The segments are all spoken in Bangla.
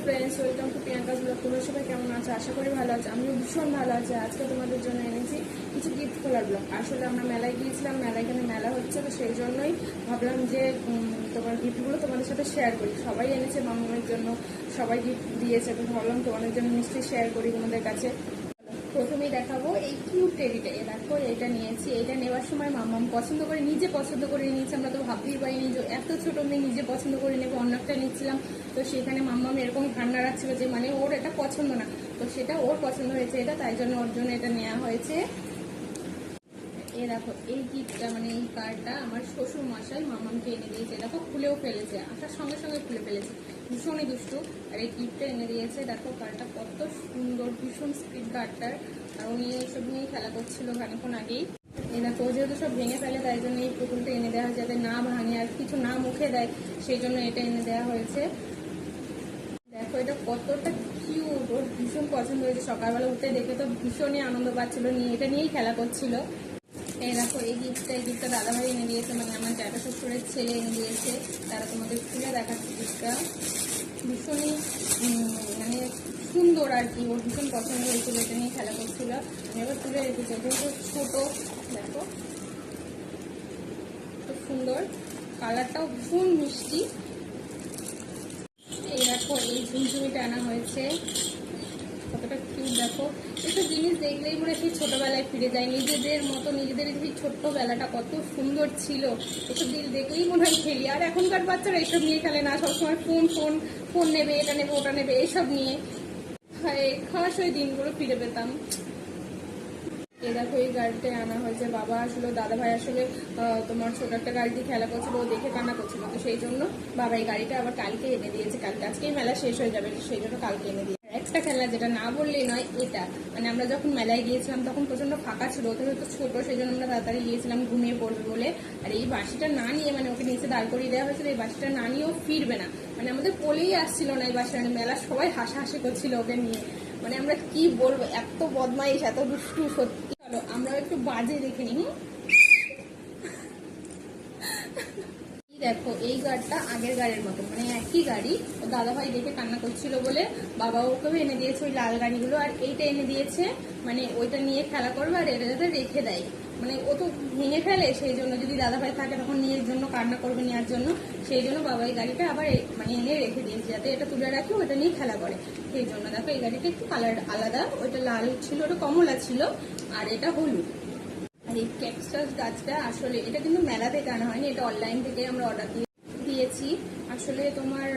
Friends, welcome to Priyanka's blog. তোমরা সবাই কেমন আছো? আশা করি ভালো আছো। আমিও ভীষণ ভালো আছি। আজকে তোমাদের জন্য এনেছি কিছু গিফট খোলার ব্লগ। আসলে আমরা মেলায় গিয়েছিলাম, এখানে মেলা হচ্ছে, তো সেই জন্যই ভাবলাম যে তোমার গিফটগুলো তোমাদের সাথে শেয়ার করি। সবাই এনেছে মামামের জন্য, সবাই গিফট দিয়েছে, তো ভাবলাম তোমাদের জন্য নিশ্চয়ই শেয়ার করি তোমাদের কাছে। প্রথমেই দেখাবো এই কিউট টেডিটা। দেখো, এটা নিয়েছি। এটা নেওয়ার সময় মাম্মাম পছন্দ করে, নিজে পছন্দ করে নিয়েছি। আমরা তো ভাবতেই পারিনি যে এত ছোট মেয়ে নিজে পছন্দ করে নেবো। অন্য একটা নিচ্ছিলাম, তো সেখানে মাম্মাম এরকম ধারণা রাখছিল যে মানে ওর এটা পছন্দ না, তো সেটা ওর পছন্দ হয়েছে এটা, তাই জন্য ওর জন্য এটা নেওয়া হয়েছে। দেখো, এই গিফটটা মানে এই কার্ডটা আমার শ্বশুর মশাই মামামকে এনে দিয়েছে। দেখো, খুলেও ফেলেছে, আসার সঙ্গে সঙ্গে খুলে ফেলেছে, ভীষণই দুষ্টু। আর এই গিফটটা এনে দিয়েছে। দেখো কার্ডটা কত সুন্দর, ভীষণ স্পিড কার্ডটার। আর উনি এইসব নিয়েই খেলা করছিল খানিক্ষণ আগেই। দেখো, যেহেতু সব ভেঙে ফেলে, তাই জন্য এই পুতুলটা এনে দেওয়া হয়, যাতে না ভাঙে আর কিছু না মুখে দেয়, সেই জন্য এটা এনে দেওয়া হয়েছে। দেখো, এটা কতটা কিউট, ওর ভীষণ পছন্দ হয়েছে। সকালবেলা উঠে দেখে তো ভীষণই আনন্দ পাচ্ছিল, নিয়ে এটা নিয়েই খেলা করছিল। দেখো, এই গিফটটা দাদাভাই এনে দিয়েছে, মানে আমার জ্যাঠা শ্বশুরের ছেলে এনে দিয়েছে। তারা তোমাদের খুলে দেখাচ্ছে। গিফটটা ভীষণই মানে সুন্দর আর কি, ওর ভীষণ পছন্দ হয়েছিল, এটা নিয়ে খেলা করছিল। আমি এবার তুলে রেখেছি, যেহেতু ছোটো। দেখো, খুব সুন্দর, কালারটাও ভীষণ মিষ্টি। দেখো, এই ঝুমঝুমিটা আনা হয়েছে, কতটা কিউট। দেখো, এইসব জিনিস দেখলেই মনে সেই ছোটবেলায় ফিরে যায়, নিজেদের মতো, নিজেদের সেই ছোট্টবেলাটা কত সুন্দর ছিল। এসব জিনিস দেখলেই মনে হয় খেলি। আর এখনকার বাচ্চারা এইসব নিয়ে খেলে না, সবসময় ফোন নেবে, এটা নেবে, ওটা নেবে, এইসব নিয়ে। খাওয়ার সেই দিনগুলো ফিরে পেতাম। দেখো, এই গাড়িটা আনা হয়েছে। বাবা আসলে, দাদা ভাই আসলে তোমার ছোট একটা গাড়িতে খেলা করছিল, ও দেখে কান্না করছিল, তো সেই জন্য বাবা এই গাড়িটা আবার কালকে এনে দিয়েছে। আজকেই মেলা শেষ হয়ে যাবে, সেই জন্য কালকে এনে দিয়েছে। একটা খেলনা যেটা না বললেই নয়, এটা মানে আমরা যখন মেলায় গিয়েছিলাম তখন প্রচন্ড ফাঁকা ছিল, ওটা হয়তো ছোট, সেই জন্য আমরা তাড়াতাড়ি গিয়েছিলাম, ঘুমিয়ে পড়বে বলে। আর এই বাঁশিটা না নিয়ে, মানে ওকে নিচে দাঁড় করিয়ে দেওয়া হয়েছিল, এই বাঁশিটা না নিয়েও ফিরবে না, মানে আমাদের কোলেই আসছিল না এই বাঁশিটা। মানে মেলা সবাই হাসাহাসি করছিল ওকে নিয়ে, মানে আমরা কি বলবো, এত বদমাইশ, এত দুষ্টু সত্যি। চলো আমরা একটু বাজে দেখে নিই। দেখো, এই গাড়িটা আগের গাড়ির মতো, মানে একই গাড়ি। ও দাদাভাই দেখে কান্না করছিল বলে বাবা ওকেও এনে দিয়েছে ওই লাল গাড়িগুলো, আর এইটা এনে দিয়েছে মানে ওইটা নিয়ে খেলা করবে, আর এটা যাতে রেখে দেয়, মানে ও তো ভেঙে ফেলে, সেই জন্য যদি দাদাভাই থাকে তখন নিয়ে জন্য কান্না করবে, নেওয়ার জন্য, সেই জন্য বাবা এই গাড়িটা আবার মানে এনে রেখে দিয়েছে, যাতে এটা তুলে রাখে, ওটা নিয়ে খেলা করে, সেই জন্য। দেখো, এই গাড়িটা একটু কালার আলাদা, ওইটা লাল ছিল, ওটা কমলা ছিল, আর এটা হলুদ। আর এই ক্যাকটাস গাছটা আসলে এটা কিন্তু মেলা থেকে আনা হয়নি, এটা অনলাইন থেকে আমরা অর্ডার দিয়েছি। আসলে তোমার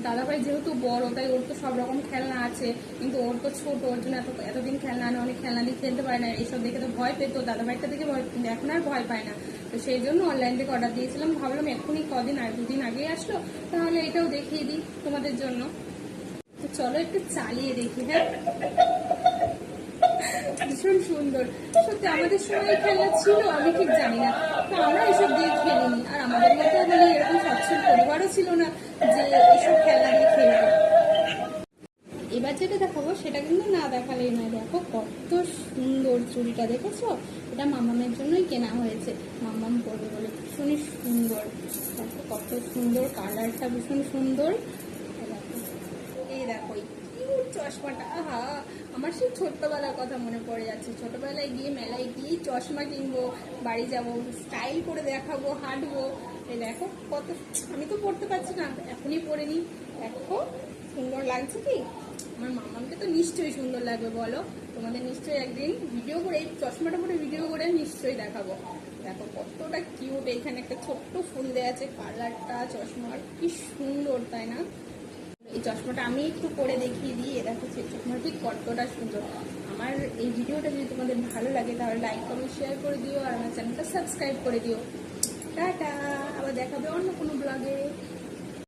দাদাভাই যেহেতু বড়, তাই ওর তো সব রকম খেলনা আছে, কিন্তু ওর তো ছোট, ওর জন্য এতদিন খেলনা আনে, অনেক খেলনা দিয়ে খেলতে পারে না, এইসব দেখে তো ভয় পেতো, দাদাভাইটা দেখে ভয়, এখন আর ভয় পায় না। তো সেই জন্য অনলাইন থেকে অর্ডার দিয়েছিলাম, ভাবলাম এখনই কদিন আর 2 দিন আগেই আসলো, তাহলে এটাও দেখিয়ে দিই তোমাদের জন্য। তো চলো একটু চালিয়ে দেখি। হ্যাঁ, ভীষণ সুন্দর। সত্যি আমাদের সময় খেলা ছিল, আমি ঠিক জানি না, তো আমরা এসব দিয়ে খেলিনি, আর আমাদের মতো মানে এরকম সচ্ছল পরিবারও ছিল না যে এসব খেলা দিয়ে খেলবো। এবার যেটা দেখাবো সেটা কিন্তু না দেখালেই নয়। দেখো কত সুন্দর চুড়িটা, দেখেছো? এটা মামামের জন্যই কেনা হয়েছে, মামাম পরবে বলে, ভীষণই সুন্দর। দেখো কত সুন্দর, কালারটা ভীষণ সুন্দর। এই দেখো, চশমাটা, আহা, আমার সেই ছোট্টবেলার কথা মনে পড়ে যাচ্ছে। ছোটবেলায় গিয়ে মেলায় গিয়ে চশমা কিনবো, বাড়ি যাবো, স্টাইল করে দেখাবো, হাঁটবো। এই দেখো কত, আমি তো পড়তে পারছি না, এখনই পরে নি। দেখো সুন্দর লাগছে কি? আমার মামাকে তো নিশ্চয়ই সুন্দর লাগবে, বলো? তোমাদের নিশ্চয়ই একদিন ভিডিও করে, এই চশমাটা পরে ভিডিও করে নিশ্চয়ই দেখাবো। দেখো কতটা কিউট, এখানে একটা ছোট্ট ফুল দেওয়া আছে, কালারটা চশমার কি সুন্দর, তাই না? এই চশমাটা আমি একটু পরে দেখিয়ে দিই। দেখো সেই চশমাটি কতটা সুন্দর। আমার এই ভিডিওটা যদি তোমাদের ভালো লাগে তাহলে লাইক, কমেন্ট, শেয়ার করে দিও, আর আমার চ্যানেলটা সাবস্ক্রাইব করে দিও। টাটা, আবার দেখাবে অন্য কোনো ব্লগে।